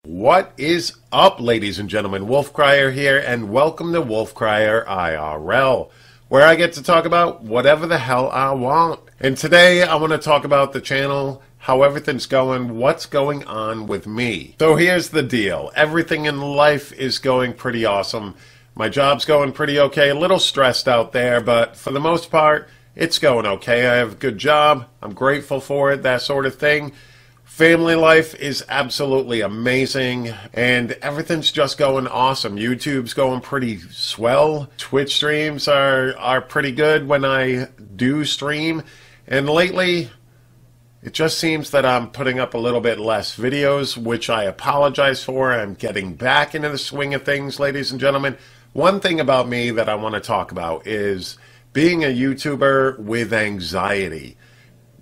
What is up, ladies and gentlemen? Wolfcryer here, and welcome to Wolfcryer IRL, where I get to talk about whatever the hell I want. And today I want to talk about the channel, how everything's going, what's going on with me. So here's the deal. Everything in life is going pretty awesome. My job's going pretty okay, a little stressed out there, but for the most part, it's going okay. I have a good job. I'm grateful for it, that sort of thing. Family life is absolutely amazing, and everything's just going awesome. YouTube's going pretty swell. Twitch streams are pretty good when I do stream, and lately it just seems that I'm putting up a little bit less videos, which I apologize for. I'm getting back into the swing of things, ladies and gentlemen. One thing about me that I want to talk about is being a YouTuber with anxiety.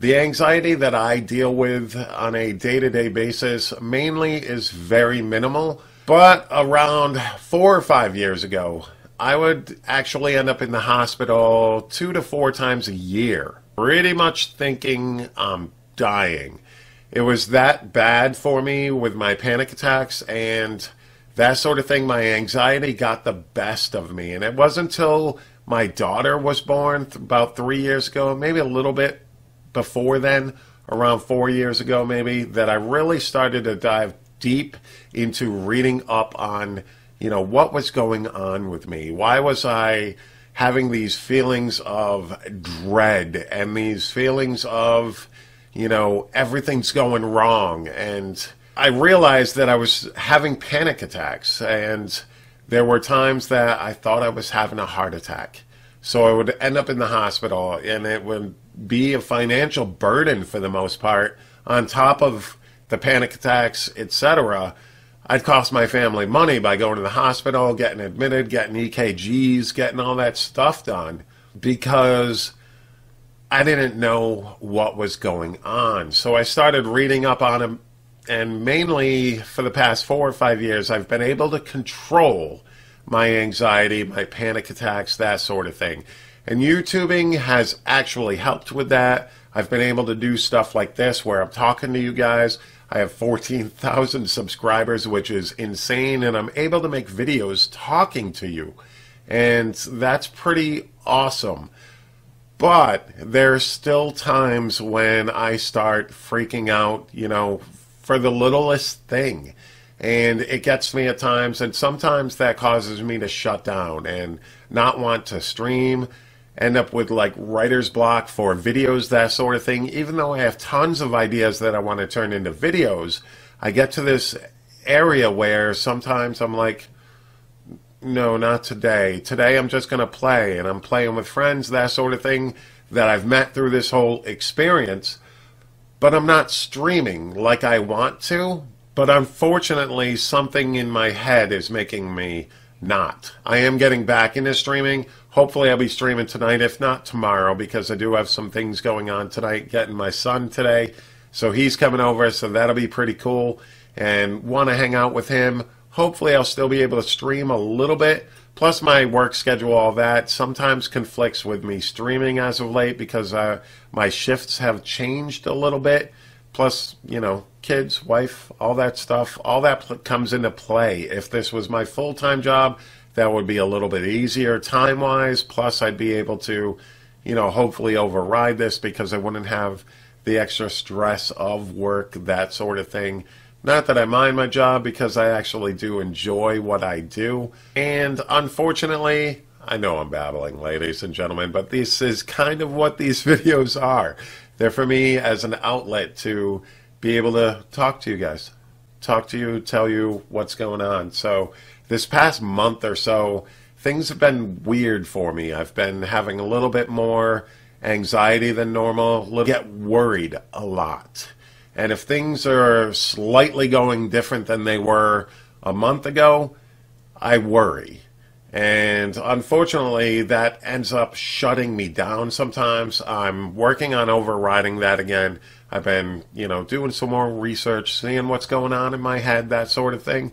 The anxiety that I deal with on a day-to-day basis mainly is very minimal, but around 4 or 5 years ago, I would actually end up in the hospital 2 to 4 times a year, pretty much thinking I'm dying. It was that bad for me with my panic attacks and that sort of thing. My anxiety got the best of me, and it wasn't until my daughter was born about 3 years ago, maybe a little bit before then, around 4 years ago maybe, that I really started to dive deep into reading up on, what was going on with me. Why was I having these feelings of dread and these feelings of, everything's going wrong? And I realized that I was having panic attacks, and there were times that I thought I was having a heart attack. So I would end up in the hospital, and it would be a financial burden for the most part. On top of the panic attacks, etc., I'd cost my family money by going to the hospital, getting admitted, getting EKGs, getting all that stuff done, because I didn't know what was going on. So I started reading up on them, and mainly for the past 4 or 5 years, I've been able to control my anxiety, my panic attacks, that sort of thing. And YouTubing has actually helped with that. I've been able to do stuff like this where I'm talking to you guys. I have 14,000 subscribers, which is insane, and I'm able to make videos talking to you. And that's pretty awesome. But there's still times when I start freaking out, for the littlest thing. And it gets me at times, and sometimes that causes me to shut down and not want to stream, end up with like writer's block for videos, that sort of thing. Even though I have tons of ideas that I want to turn into videos, I get to this area where sometimes I'm like, no, not today. Today I'm just going to play, and I'm playing with friends, that sort of thing, that I've met through this whole experience. But I'm not streaming like I want to. But unfortunately, something in my head is making me not. I am getting back into streaming. Hopefully I'll be streaming tonight, if not tomorrow, because I do have some things going on tonight, getting my son today. So he's coming over, so that'll be pretty cool, and want to hang out with him. Hopefully I'll still be able to stream a little bit. Plus my work schedule, all that, sometimes conflicts with me streaming as of late because my shifts have changed a little bit. Plus, kids, wife, all that stuff, all that comes into play. If this was my full-time job, that would be a little bit easier time-wise. Plus, I'd be able to, hopefully override this because I wouldn't have the extra stress of work, that sort of thing. Not that I mind my job, because I actually do enjoy what I do. And unfortunately, I know I'm babbling, ladies and gentlemen, but this is kind of what these videos are. They're for me as an outlet to be able to talk to you guys. Talk to you, tell you what's going on. So this past month or so, things have been weird for me. I've been having a little bit more anxiety than normal. Get worried a lot. And if things are slightly going different than they were a month ago, I worry. And unfortunately, that ends up shutting me down sometimes. I'm working on overriding that again. I've been, doing some more research, seeing what's going on in my head, that sort of thing,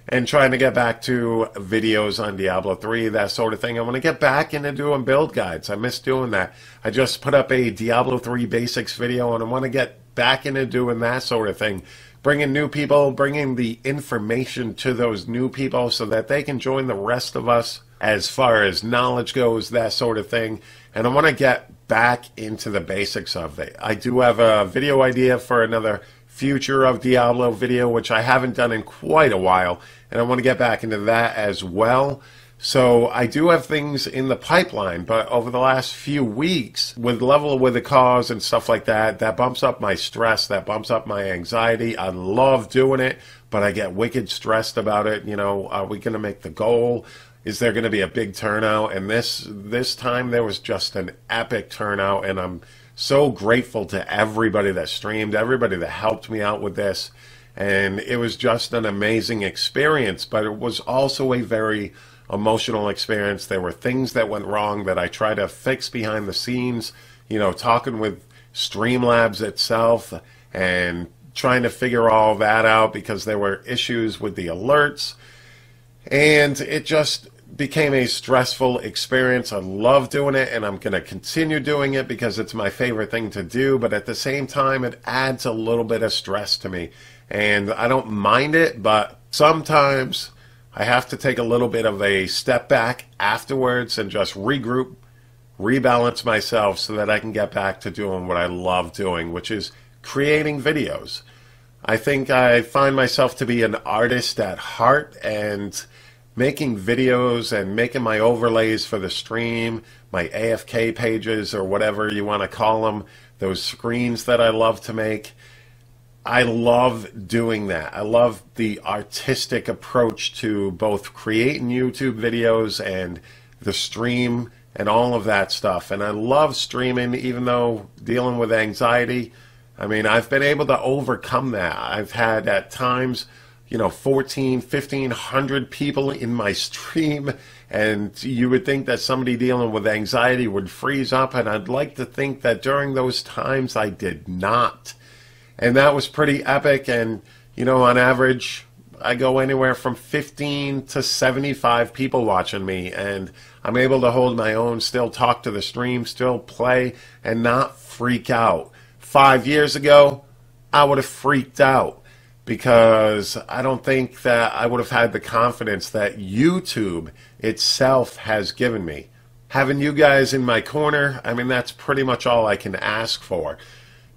and trying to get back to videos on Diablo 3, that sort of thing. I want to get back into doing build guides. I miss doing that. I just put up a Diablo 3 basics video, and I want to get back into doing that sort of thing. bringing new people, bringing the information to those new people so that they can join the rest of us as far as knowledge goes, that sort of thing. And I want to get back into the basics of it. I do have a video idea for another Future of Diablo video, which I haven't done in quite a while, and I want to get back into that as well. So I do have things in the pipeline, but over the last few weeks, with Level with the Cause and stuff like that, that bumps up my stress, that bumps up my anxiety. I love doing it, but I get wicked stressed about it. You know, are we going to make the goal? Is there going to be a big turnout? And this time there was just an epic turnout, and I'm so grateful to everybody that streamed, everybody that helped me out with this. And it was just an amazing experience, but it was also a very emotional experience. There were things that went wrong that I try to fix behind the scenes, you know, talking with Streamlabs itself and trying to figure all that out because there were issues with the alerts. And it just became a stressful experience. I love doing it, and I'm going to continue doing it because it's my favorite thing to do, but at the same time, it adds a little bit of stress to me. And I don't mind it, but sometimes I have to take a little bit of a step back afterwards and just regroup, rebalance myself so that I can get back to doing what I love doing, which is creating videos. I think I find myself to be an artist at heart, and making videos and making my overlays for the stream, my AFK pages or whatever you want to call them, those screens that I love to make. I love doing that. I love the artistic approach to both creating YouTube videos and the stream and all of that stuff. And I love streaming, even though dealing with anxiety. I mean, I've been able to overcome that. I've had at times, you know, 1,400, 1,500 people in my stream, and you would think that somebody dealing with anxiety would freeze up, and I'd like to think that during those times I did not. And that was pretty epic. And, you know, on average, I go anywhere from 15 to 75 people watching me, and I'm able to hold my own, still talk to the stream, still play, and not freak out. 5 years ago, I would have freaked out because I don't think that I would have had the confidence that YouTube itself has given me. Having you guys in my corner, I mean, that's pretty much all I can ask for,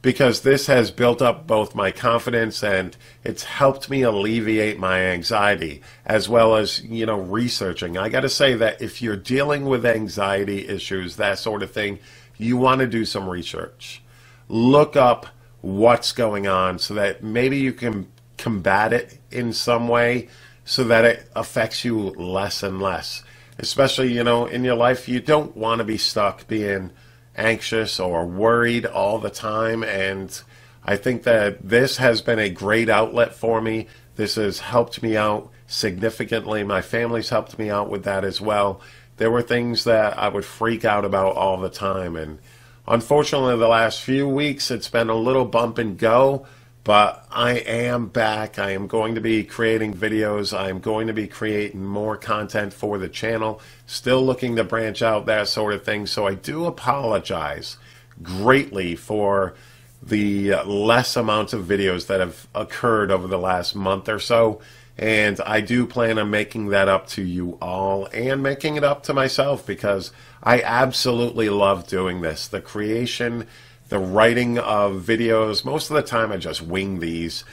because this has built up both my confidence and it's helped me alleviate my anxiety, as well as, you know, researching. I got to say that if you're dealing with anxiety issues, that sort of thing, you want to do some research. Look up what's going on so that maybe you can combat it in some way so that it affects you less and less. Especially, you know, in your life, you don't want to be stuck being anxious or worried all the time. And I think that this has been a great outlet for me. This has helped me out significantly. My family's helped me out with that as well. There were things that I would freak out about all the time, and unfortunately the last few weeks it's been a little bump and go. But I am back. I am going to be creating videos. I am going to be creating more content for the channel. Still looking to branch out, that sort of thing. So I do apologize greatly for the less amount of videos that have occurred over the last month or so. And I do plan on making that up to you all and making it up to myself, because I absolutely love doing this. The creation, the writing of videos. Most of the time I just wing these.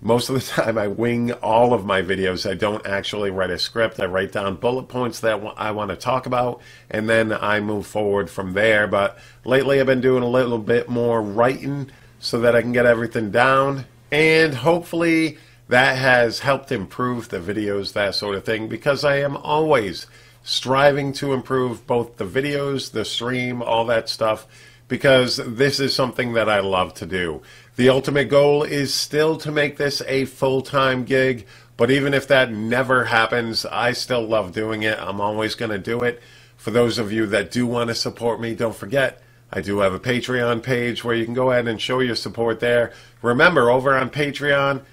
Most of the time I wing all of my videos. I don't actually write a script. I write down bullet points that I want to talk about, and then I move forward from there. But lately I've been doing a little bit more writing so that I can get everything down, and hopefully that has helped improve the videos, that sort of thing, because I am always striving to improve both the videos, the stream, all that stuff, because this is something that I love to do. The ultimate goal is still to make this a full-time gig, but even if that never happens, I still love doing it. I'm always going to do it. For those of you that do want to support me, don't forget, I do have a Patreon page where you can go ahead and show your support there. Remember, over on Patreon,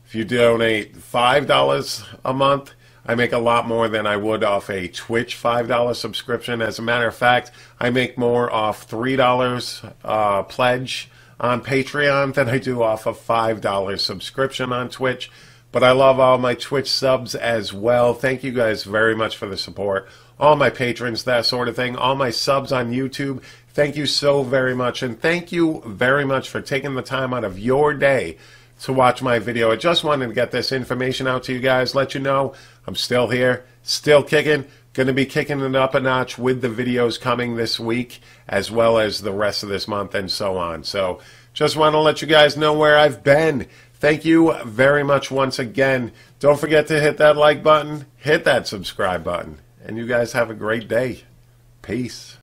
if you donate $5 a month, I make a lot more than I would off a Twitch $5 subscription. As a matter of fact, I make more off $3 pledge on Patreon than I do off a $5 subscription on Twitch. But I love all my Twitch subs as well. Thank you guys very much for the support. All my patrons, that sort of thing. All my subs on YouTube, thank you so very much. And thank you very much for taking the time out of your day to watch my video. I just wanted to get this information out to you guys, let you know I'm still here, still kicking. Going to be kicking it up a notch with the videos coming this week, as well as the rest of this month and so on. So just want to let you guys know where I've been. Thank you very much once again. Don't forget to hit that like button, hit that subscribe button, and you guys have a great day. Peace.